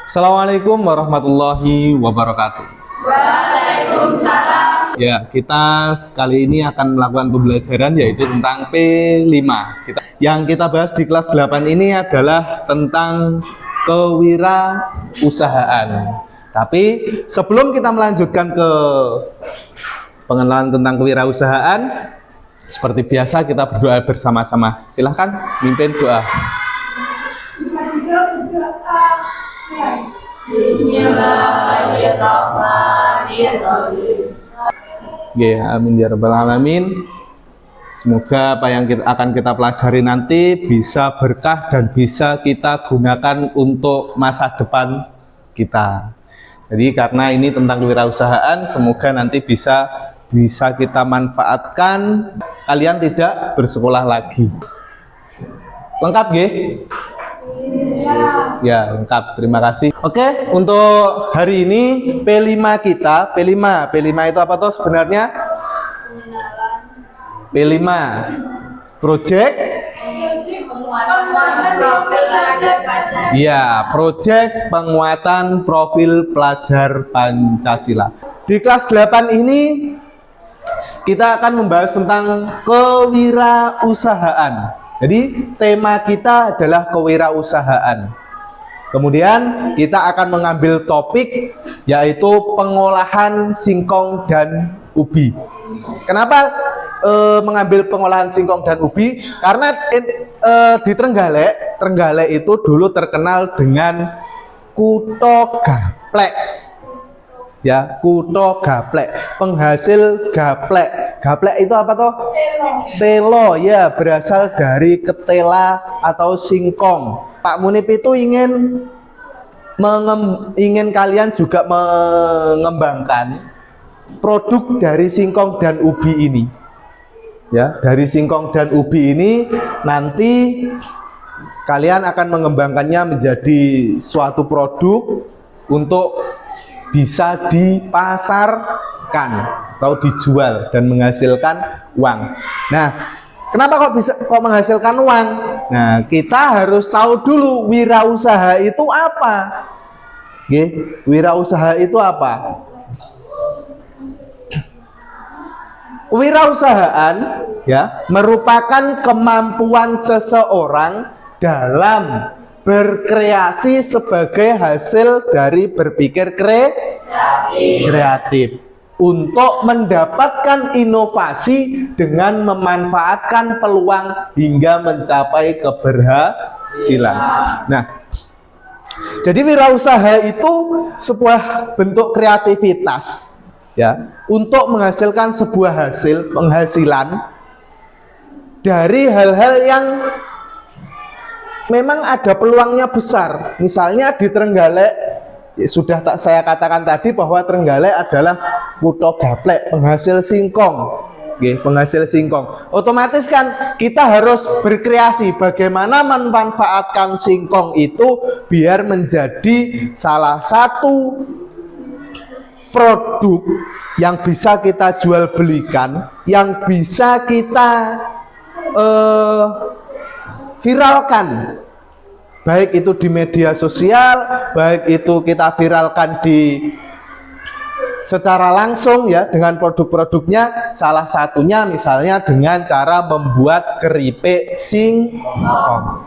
Assalamualaikum warahmatullahi wabarakatuh. Waalaikumsalam. Ya, kita kali ini akan melakukan pembelajaran yaitu tentang P5. Yang kita bahas di kelas 8 ini adalah tentang kewirausahaan. Tapi sebelum kita melanjutkan ke pengenalan tentang kewirausahaan, seperti biasa kita berdoa bersama-sama. Silahkan mimpin doa. Bismillahirrahmanirrahim. Ya, amin ya rabbal alamin. Semoga apa yang akan kita pelajari nanti bisa berkah dan bisa kita gunakan untuk masa depan kita. Jadi karena ini tentang kewirausahaan, semoga nanti bisa kita manfaatkan. Kalian tidak bersekolah lagi. Lengkap nggih? Ya, lengkap. Terima kasih. Oke, untuk hari ini P5 kita, P5 itu apa toh sebenarnya? P5 project. Ya, project penguatan profil pelajar Pancasila. Di kelas 8 ini kita akan membahas tentang kewirausahaan. Jadi tema kita adalah kewirausahaan. Kemudian kita akan mengambil topik yaitu pengolahan singkong dan ubi. Kenapa mengambil pengolahan singkong dan ubi? Karena di Trenggalek itu dulu terkenal dengan Kutha Gaplek. Ya, Kutha Gaplek, penghasil gaplek. Gaplek itu apa toh? Telo, ya, berasal dari ketela atau singkong. Pak Munib itu ingin kalian juga mengembangkan produk dari singkong dan ubi ini. Ya, dari singkong dan ubi ini nanti kalian akan mengembangkannya menjadi suatu produk untuk bisa dipasarkan atau dijual dan menghasilkan uang. Nah, kenapa kok menghasilkan uang? Nah, kita harus tahu dulu wirausaha itu apa. Oke, wirausaha itu apa? Wirausahaan ya merupakan kemampuan seseorang dalam berkreasi sebagai hasil dari berpikir kreatif untuk mendapatkan inovasi dengan memanfaatkan peluang hingga mencapai keberhasilan. Nah, jadi wirausaha itu sebuah bentuk kreativitas ya untuk menghasilkan sebuah penghasilan dari hal-hal yang memang ada peluangnya besar. Misalnya di Trenggalek, sudah saya katakan tadi bahwa Trenggalek adalah Kutha Gaplek, penghasil singkong. Oke, penghasil singkong. Otomatis kan kita harus berkreasi bagaimana memanfaatkan singkong itu biar menjadi salah satu produk yang bisa kita jual belikan, yang bisa kita viralkan, baik itu di media sosial, baik itu kita viralkan secara langsung ya dengan produk-produknya. Salah satunya misalnya dengan cara membuat keripik singkong.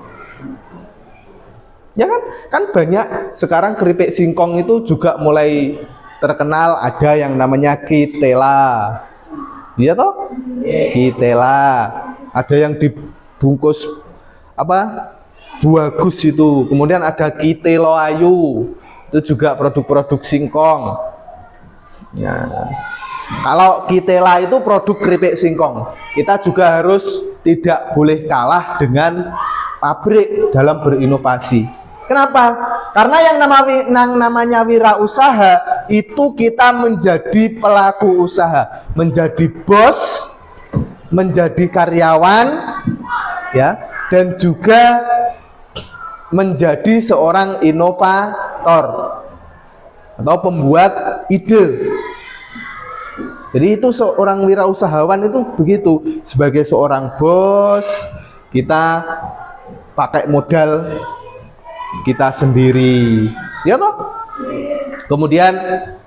Ya kan banyak sekarang keripik singkong itu juga mulai terkenal. Ada yang namanya Kitela. Iya toh? Kitela. Ada yang dibungkus Buagus itu. Kemudian ada Kitelo Ayu, itu juga produk-produk singkong ya. Kalau Kitela itu produk keripik singkong, kita juga harus tidak boleh kalah dengan pabrik dalam berinovasi. Kenapa? Karena yang namanya wirausaha itu kita menjadi pelaku usaha, menjadi bos, menjadi karyawan ya, dan juga menjadi seorang inovator atau pembuat ide. Jadi itu seorang wirausahawan itu begitu. Sebagai seorang bos, kita pakai modal kita sendiri, ya toh? Kemudian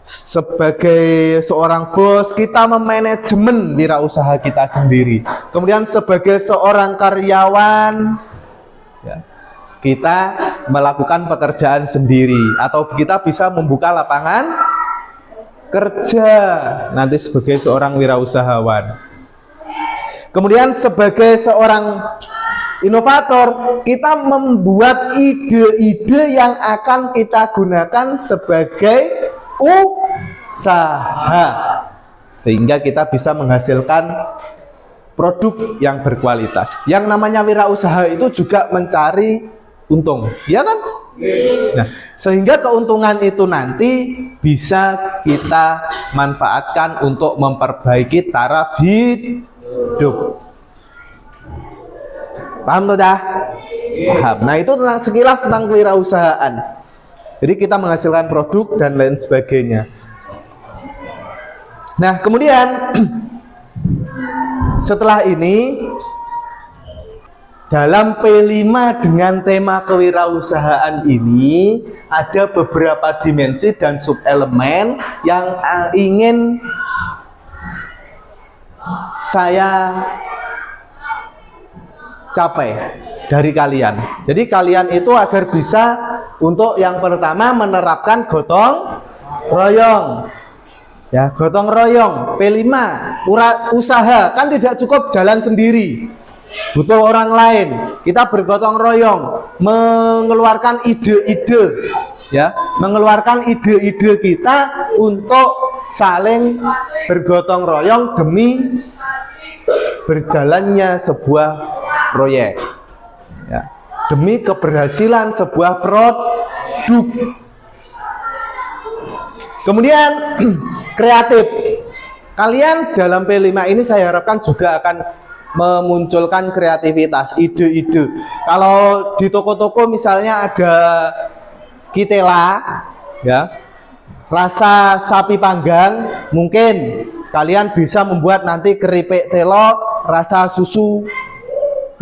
sebagai seorang bos, kita memanajemen wirausaha kita sendiri. Kemudian sebagai seorang karyawan, ya, kita melakukan pekerjaan sendiri, atau kita bisa membuka lapangan kerja nanti sebagai seorang wirausahawan. Kemudian sebagai seorang inovator, kita membuat ide-ide yang akan kita gunakan sebagai usaha, sehingga kita bisa menghasilkan produk yang berkualitas. Yang namanya wirausaha itu juga mencari untung, ya kan? Nah, sehingga keuntungan itu nanti bisa kita manfaatkan untuk memperbaiki taraf hidup. Paham tuh dah? Paham. Nah, itu tentang sekilas tentang kewirausahaan. Jadi kita menghasilkan produk dan lain sebagainya. Nah, kemudian setelah ini dalam P5 dengan tema kewirausahaan ini ada beberapa dimensi dan subelemen yang ingin saya capai dari kalian. Jadi kalian itu agar bisa untuk yang pertama menerapkan gotong royong. Ya, gotong royong. P5, usaha kan tidak cukup jalan sendiri. Butuh orang lain. Kita bergotong royong, mengeluarkan ide-ide, ya, mengeluarkan ide-ide kita untuk saling bergotong royong demi berjalannya sebuah proyek, ya, demi keberhasilan sebuah produk. Kemudian kreatif. Kalian dalam P5 ini saya harapkan juga akan memunculkan kreativitas, ide-ide. Kalau di toko-toko misalnya ada kitela, ya, rasa sapi panggang, mungkin kalian bisa membuat nanti keripik telo rasa susu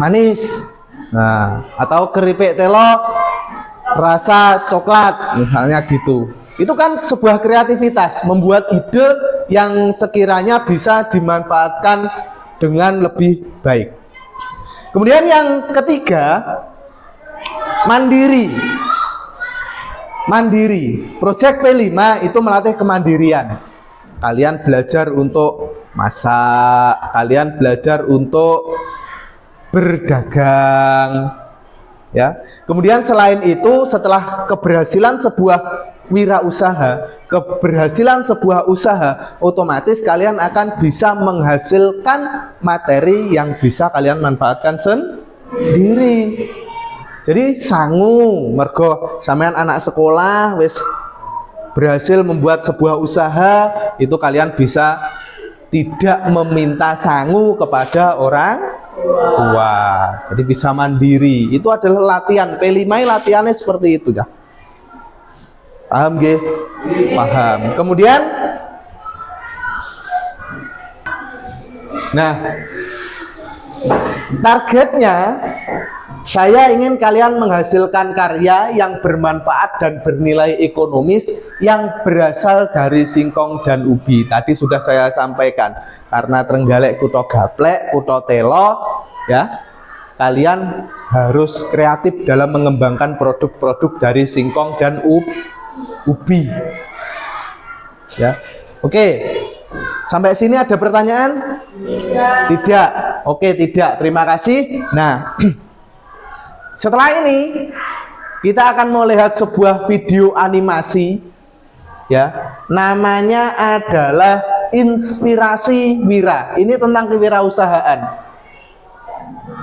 manis. Nah, atau keripik telo rasa coklat misalnya gitu. Itu kan sebuah kreativitas, membuat ide yang sekiranya bisa dimanfaatkan dengan lebih baik. Kemudian yang ketiga, mandiri. Mandiri. Proyek P5 itu melatih kemandirian. Kalian belajar untuk masak, kalian belajar untuk berdagang, ya. Kemudian selain itu, setelah keberhasilan sebuah wirausaha, keberhasilan sebuah usaha, otomatis kalian akan bisa menghasilkan materi yang bisa kalian manfaatkan sendiri. Jadi sangu mergo sampean anak sekolah wis berhasil membuat sebuah usaha, itu kalian bisa tidak meminta sangu kepada orang tua. Jadi bisa mandiri. Itu adalah latihan. P5 latihannya seperti itu ya. Paham nggih? Paham. Kemudian nah, targetnya saya ingin kalian menghasilkan karya yang bermanfaat dan bernilai ekonomis yang berasal dari singkong dan ubi. Tadi sudah saya sampaikan, karena Trenggalek kuto gaplek, kuto telo, ya, kalian harus kreatif dalam mengembangkan produk-produk dari singkong dan ubi. Ya, oke. Sampai sini ada pertanyaan? Tidak. Oke, tidak. Terima kasih. Nah, setelah ini kita akan melihat sebuah video animasi, ya, namanya adalah Inspirasi Wira. Ini tentang kewirausahaan,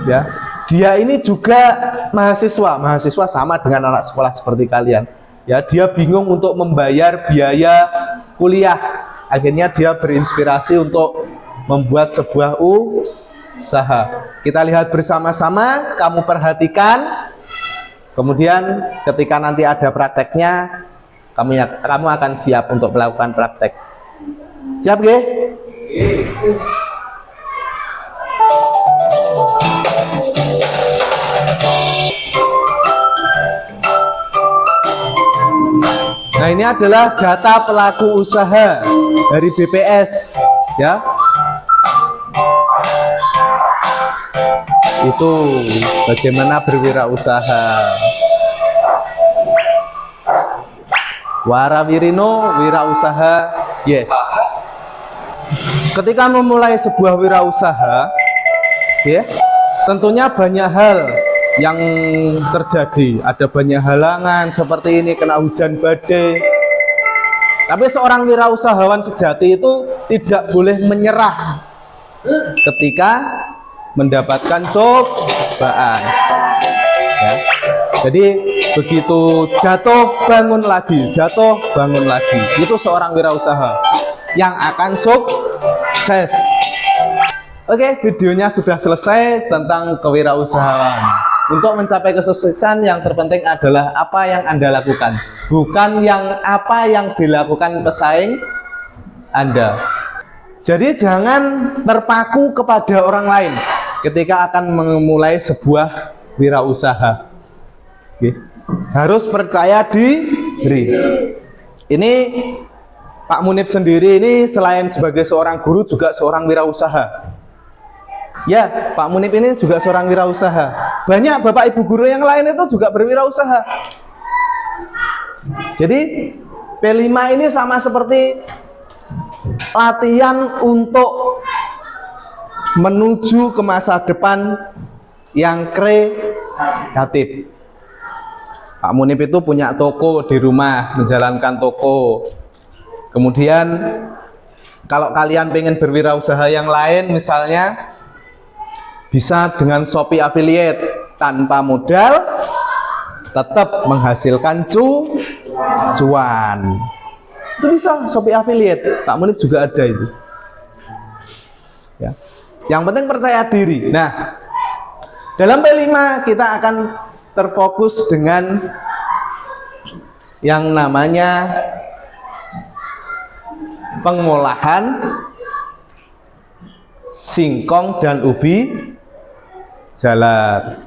ya. Dia ini juga mahasiswa sama dengan anak sekolah seperti kalian, ya. Dia bingung untuk membayar biaya kuliah, akhirnya dia berinspirasi untuk membuat sebuah usaha. Kita lihat bersama-sama, kamu perhatikan. Kemudian ketika nanti ada prakteknya, kamu akan siap untuk melakukan praktek. Siap nggih? Nah, ini adalah data pelaku usaha dari BPS ya. Itu bagaimana berwirausaha. Warawirino wirausaha, yes. Ketika memulai sebuah wirausaha, ya, tentunya banyak hal yang terjadi. Ada banyak halangan seperti ini, kena hujan badai. Tapi seorang wirausahawan sejati itu tidak boleh menyerah ketika mendapatkan cobaan. Ya. Jadi begitu jatuh bangun lagi, jatuh bangun lagi. Itu seorang wirausaha yang akan sukses. Oke, videonya sudah selesai tentang kewirausahaan. Untuk mencapai kesuksesan yang terpenting adalah apa yang Anda lakukan, bukan apa yang dilakukan pesaing Anda. Jadi jangan terpaku kepada orang lain ketika akan memulai sebuah wirausaha. Oke. Harus percaya diri. Ini Pak Munib sendiri ini selain sebagai seorang guru juga seorang wirausaha. Ya, Pak Munib ini juga seorang wirausaha. Banyak Bapak Ibu guru yang lain itu juga berwirausaha. Jadi P5 ini sama seperti latihan untuk menuju ke masa depan yang kreatif. Pak Munib itu punya toko di rumah, menjalankan toko. Kemudian kalau kalian pengen berwirausaha yang lain, misalnya bisa dengan Shopee Affiliate tanpa modal, tetap menghasilkan cuan. Itu bisa Shopee Affiliate. Pak Munib juga ada itu. Ya. Yang penting percaya diri. Nah, dalam P5 kita akan terfokus dengan yang namanya pengolahan singkong dan ubi jalar.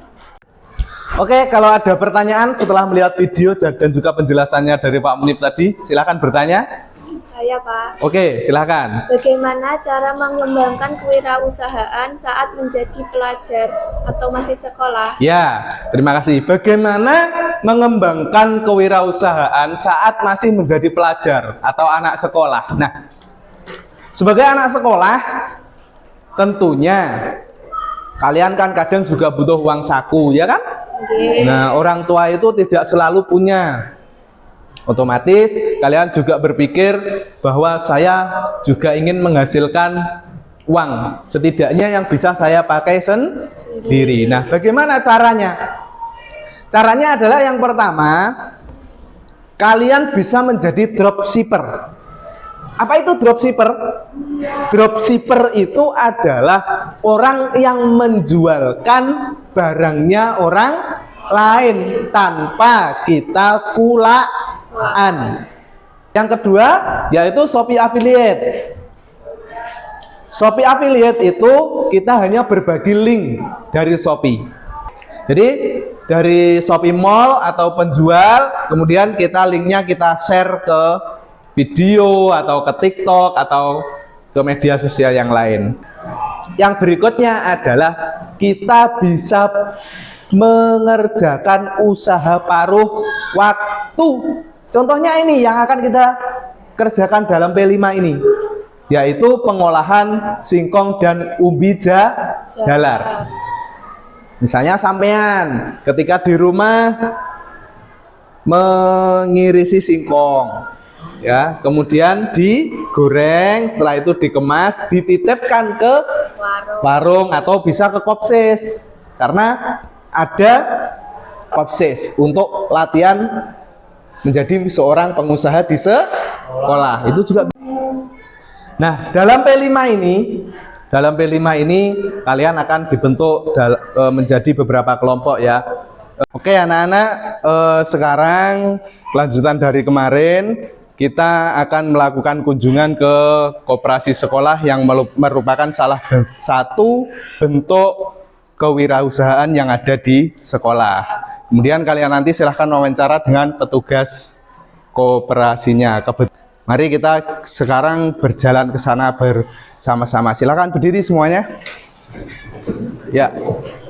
Oke, kalau ada pertanyaan setelah melihat video dan juga penjelasannya dari Pak Munib tadi, silakan bertanya. Saya, Pak. Oke, silakan. Bagaimana cara mengembangkan kewirausahaan saat menjadi pelajar atau masih sekolah? Ya, terima kasih. Bagaimana mengembangkan kewirausahaan saat masih menjadi pelajar atau anak sekolah? Nah, sebagai anak sekolah, tentunya kalian kan kadang juga butuh uang saku, ya kan? Okay. Nah, orang tua itu tidak selalu punya. Otomatis kalian juga berpikir bahwa saya juga ingin menghasilkan uang, setidaknya yang bisa saya pakai sendiri. Nah, bagaimana caranya? Caranya adalah yang pertama, kalian bisa menjadi dropshipper. Apa itu dropshipper? Dropshipper itu adalah orang yang menjualkan barangnya orang lain tanpa kita kulaan. Yang kedua yaitu Shopee Affiliate. Shopee Affiliate itu kita hanya berbagi link dari Shopee. Jadi dari Shopee Mall atau penjual, kemudian linknya kita share ke video atau ke TikTok atau ke media sosial yang lain. Yang berikutnya adalah kita bisa mengerjakan usaha paruh waktu. Contohnya ini yang akan kita kerjakan dalam P5 ini, yaitu pengolahan singkong dan ubi jalar. Misalnya sampean ketika di rumah mengirisi singkong, ya, kemudian digoreng, setelah itu dikemas, dititipkan ke warung atau bisa ke kopsis, karena ada kopsis untuk latihan menjadi seorang pengusaha di sekolah. Itu juga. Nah, dalam P5 ini kalian akan dibentuk menjadi beberapa kelompok, ya. Oke anak-anak, sekarang kelanjutan dari kemarin, kita akan melakukan kunjungan ke koperasi sekolah yang merupakan salah satu bentuk kewirausahaan yang ada di sekolah. Kemudian kalian nanti silahkan wawancara dengan petugas koperasinya. Mari kita sekarang berjalan ke sana bersama-sama. Silakan berdiri semuanya. Ya,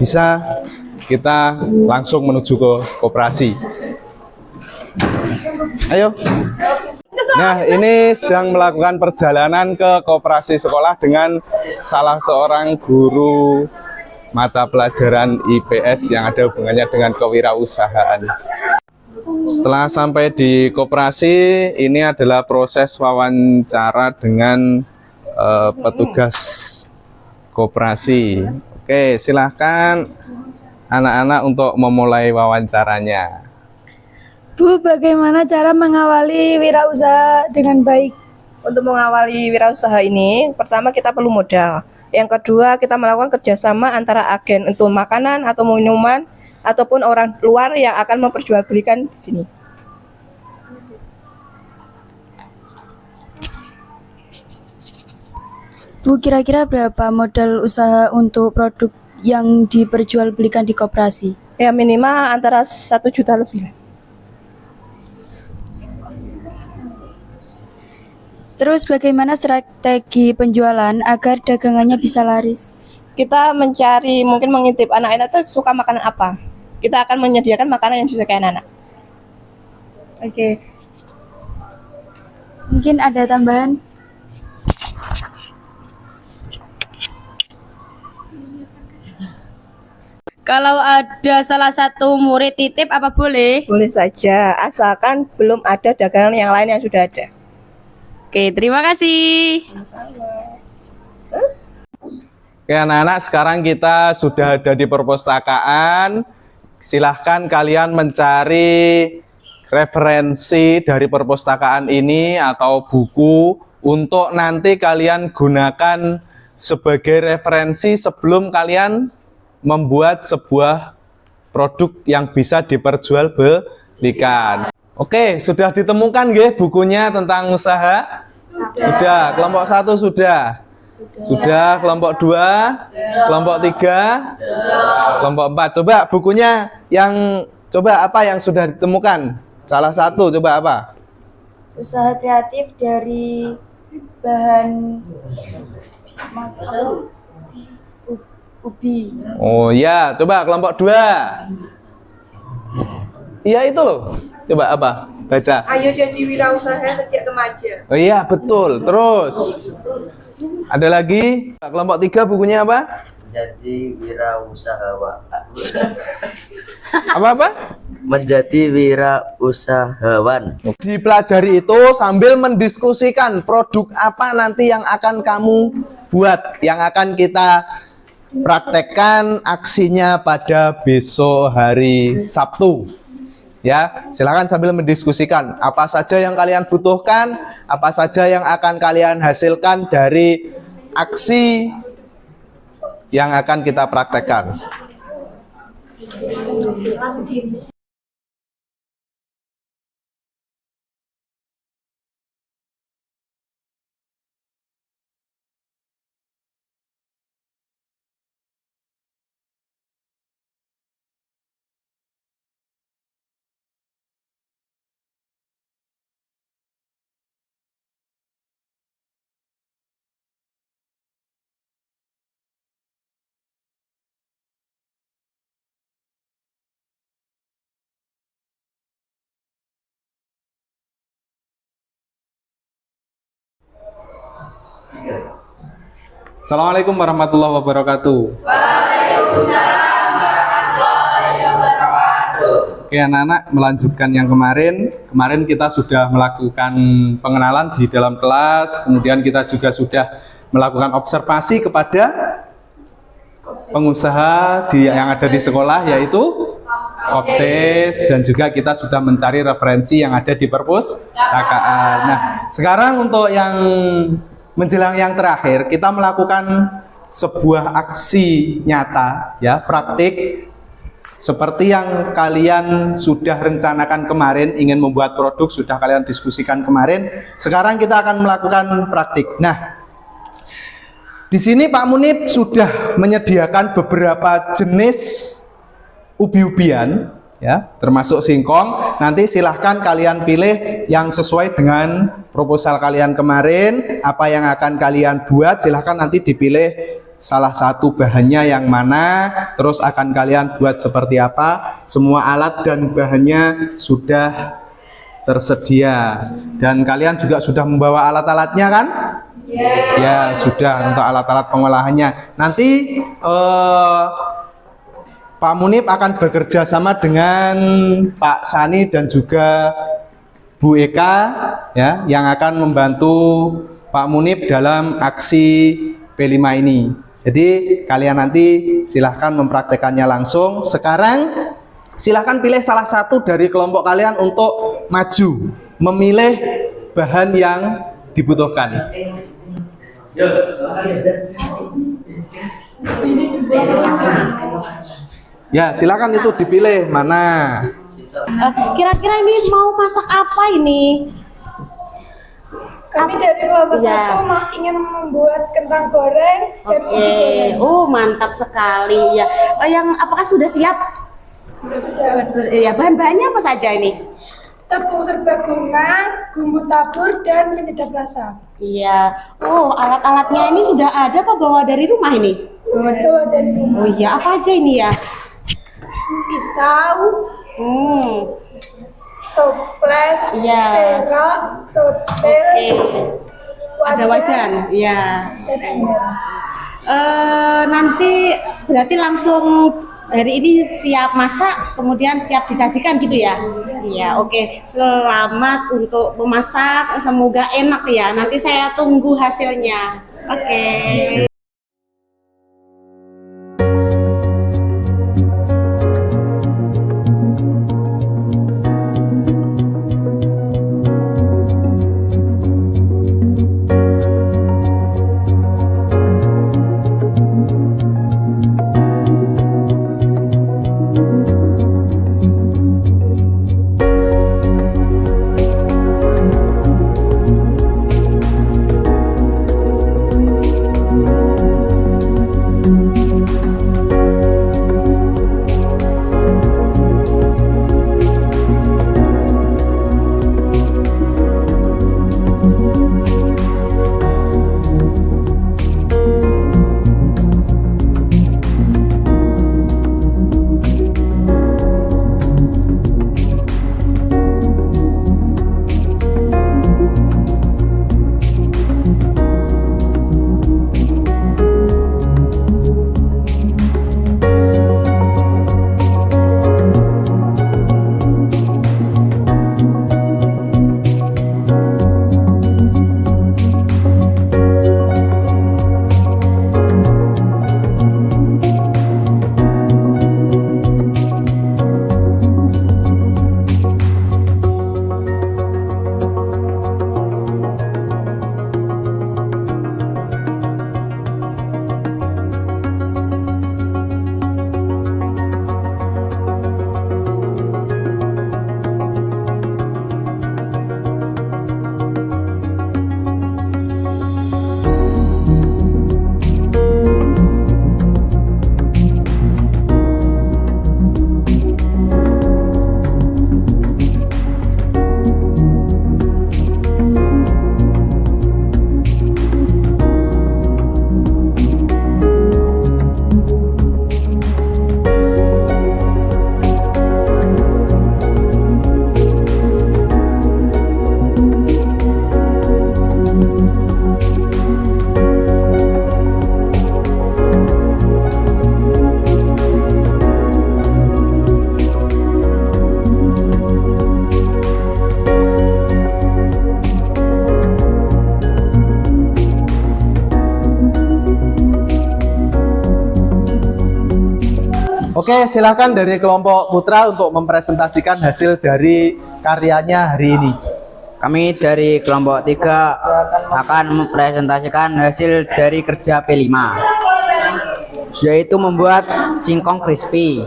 bisa kita langsung menuju ke koperasi. Ayo. Nah, ini sedang melakukan perjalanan ke koperasi sekolah dengan salah seorang guru mata pelajaran IPS yang ada hubungannya dengan kewirausahaan. Setelah sampai di koperasi, ini adalah proses wawancara dengan petugas koperasi. Oke, silahkan anak-anak untuk memulai wawancaranya. Bu, bagaimana cara mengawali wirausaha dengan baik? Untuk mengawali wirausaha ini, pertama kita perlu modal. Yang kedua, kita melakukan kerjasama antara agen untuk makanan atau minuman ataupun orang luar yang akan memperjualbelikan di sini. Bu, kira-kira berapa modal usaha untuk produk yang diperjualbelikan di koperasi? Ya minimal antara 1 juta lebih. Terus bagaimana strategi penjualan agar dagangannya bisa laris? Kita mencari, mungkin mengintip anak-anak itu suka makanan apa. Kita akan menyediakan makanan yang disukai anak-anak. Oke. Mungkin ada tambahan? Kalau ada salah satu murid titip apa boleh? Boleh saja, asalkan belum ada dagangan yang lain yang sudah ada. Oke, terima kasih. Oke anak-anak, sekarang kita sudah ada di perpustakaan. Silahkan kalian mencari referensi dari perpustakaan ini atau buku untuk nanti kalian gunakan sebagai referensi sebelum kalian membuat sebuah produk yang bisa diperjualbelikan. Oke, sudah ditemukan nggih bukunya tentang usaha? Sudah. Kelompok 1 sudah. Sudah. Kelompok 2, kelompok 3, kelompok 4. Coba bukunya coba apa yang sudah ditemukan? Salah satu, coba apa? Usaha kreatif dari bahan ubi. Oh iya, coba kelompok 2. Iya itu loh. Coba apa? Baca. Ayo jadi wirausaha sejak remaja. Oh iya, betul. Terus ada lagi? Kelompok 3 bukunya apa? Menjadi wirausahawan. Apa-apa? Menjadi wirausahawan. Dipelajari itu sambil mendiskusikan produk apa nanti yang akan kamu buat, yang akan kita praktekkan aksinya pada besok hari Sabtu. Ya, silakan sambil mendiskusikan apa saja yang kalian butuhkan, apa saja yang akan kalian hasilkan dari aksi yang akan kita praktekkan. Assalamualaikum warahmatullahi wabarakatuh. Waalaikumsalam warahmatullahi wabarakatuh. Oke anak-anak, melanjutkan yang kemarin. Kemarin kita sudah melakukan pengenalan di dalam kelas, kemudian kita juga sudah melakukan observasi kepada pengusaha yang ada di sekolah, yaitu Kopses, dan juga kita sudah mencari referensi yang ada di perpustakaan. Nah, sekarang untuk yang menjelang yang terakhir, kita melakukan sebuah aksi nyata, ya, praktik, seperti yang kalian sudah rencanakan kemarin, ingin membuat produk, sudah kalian diskusikan kemarin. Sekarang kita akan melakukan praktik. Nah, di sini Pak Munib sudah menyediakan beberapa jenis ubi-ubian ya, termasuk singkong. Nanti silahkan kalian pilih yang sesuai dengan proposal kalian kemarin, apa yang akan kalian buat. Silahkan nanti dipilih salah satu bahannya yang mana, terus akan kalian buat seperti apa. Semua alat dan bahannya sudah tersedia, dan kalian juga sudah membawa alat-alatnya kan? Ya, sudah untuk alat-alat pengolahannya. Nanti Pak Munib akan bekerja sama dengan Pak Sani dan juga Bu Eka, ya, yang akan membantu Pak Munib dalam aksi P5 ini. Jadi kalian nanti silahkan mempraktekannya langsung. Sekarang silahkan pilih salah satu dari kelompok kalian untuk maju memilih bahan yang dibutuhkan. Ya, silakan itu dipilih mana. Kira-kira ini mau masak apa ini? Kami dari kelompok Ya. 1 ingin membuat kentang goreng dan ubi goreng. Oh, mantap sekali ya. Yang apakah sudah siap? Sudah. Ya, bahan-bahannya apa saja ini? Tepung serbaguna, bumbu tabur, dan penyedap rasa. Iya. Oh, alat-alatnya ini sudah ada apa bawa dari rumah ini? Bawa dari rumah. Oh iya, apa aja ini ya? Pisau, toples, Iya. sendok, sotel, Ada wajan. Iya. dan ember. Nanti berarti langsung hari ini siap masak, kemudian siap disajikan gitu ya? Iya, oke. Selamat untuk memasak, semoga enak ya. Nanti saya tunggu hasilnya. Oke. Oke, silakan dari kelompok Putra untuk mempresentasikan hasil dari karyanya hari ini. Kami dari kelompok 3 akan mempresentasikan hasil dari kerja P5, yaitu membuat singkong crispy.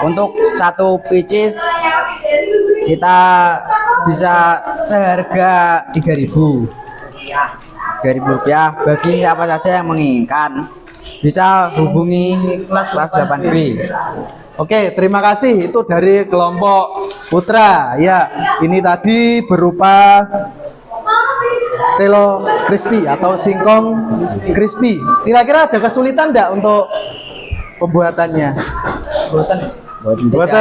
Untuk satu pieces kita bisa seharga 3.000 rupiah bagi siapa saja yang menginginkan. bisa hubungi kelas 8B. Oke, terima kasih. Itu dari kelompok Putra. Ya, ini tadi berupa telo crispy atau singkong crispy. Kira-kira ada kesulitan enggak untuk pembuatannya? Buatan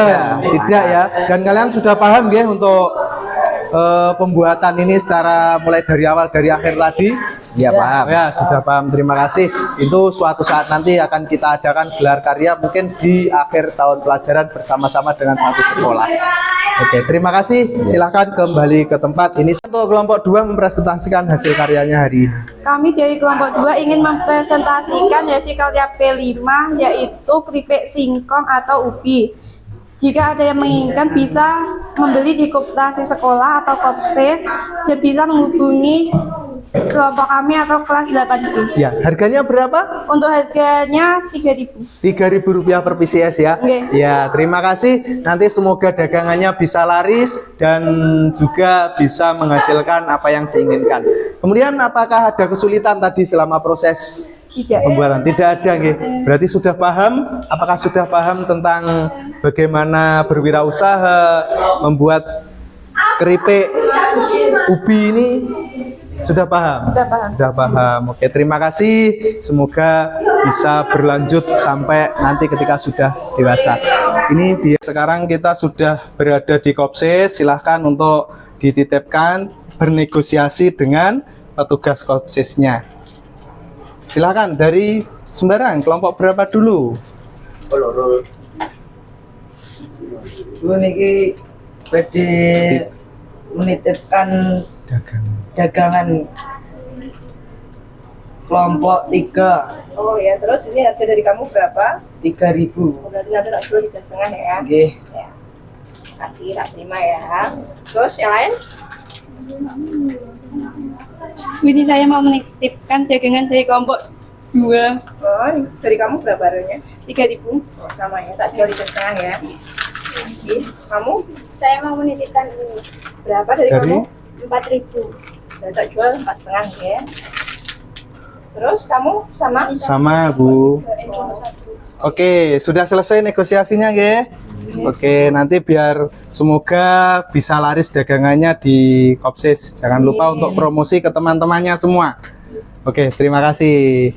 tidak ya. Dan kalian sudah paham ya untuk pembuatan ini secara mulai dari awal dari akhir tadi? Ya, paham. Ya, sudah paham. Terima kasih. Itu suatu saat nanti akan kita adakan gelar karya mungkin di akhir tahun pelajaran bersama-sama dengan satu sekolah. Oke, terima kasih. Silahkan kembali ke tempat. Ini untuk kelompok 2 mempresentasikan hasil karyanya hari ini. Kami dari kelompok 2 ingin mempresentasikan hasil karya P5, yaitu keripik singkong atau ubi. Jika ada yang menginginkan bisa membeli di koperasi sekolah atau kopses dan bisa menghubungi kelompok kami atau kelas 8B. Ya, harganya berapa? Untuk harganya 3.000. Rp3.000 per PCS ya. Oke. Ya, terima kasih. Nanti semoga dagangannya bisa laris dan juga bisa menghasilkan apa yang diinginkan. Kemudian apakah ada kesulitan tadi selama proses Tidak. pembuatan? Tidak ada, nggih. Berarti sudah paham? Apakah sudah paham tentang bagaimana berwirausaha, membuat keripik ubi ini? Sudah paham? Sudah paham. Sudah paham. Oke, terima kasih. Semoga bisa berlanjut sampai nanti ketika sudah dewasa. Ini biar sekarang kita sudah berada di Kopses. Silahkan untuk dititipkan, bernegosiasi dengan petugas Kopsesnya. Silahkan dari sembarang kelompok berapa dulu? Lu niki badhe menitipkan dagangan kelompok 3. Oh ya, terus ini harga dari kamu berapa? 3.000. Berarti nanti tak jual 3,5 ya. Nggih. Ya. Kasih, tak terima ya. Terus yang lain? Ini saya mau menitipkan dagangan dari kelompok 2. Oh, dari kamu berapa harganya? 3.000. Oh, sama ya, tak jual 3,5 ya. Kasih. Kamu Saya mau menitipkan ini berapa dari kamu? 4.000. Dan tak jual 4,5 ya. Terus kamu sama? Sama, Bu. Oke, sudah selesai negosiasinya, nggih? Oke, nanti biar semoga bisa laris dagangannya di Kopses. Jangan lupa untuk promosi ke teman-temannya semua. Oke, terima kasih.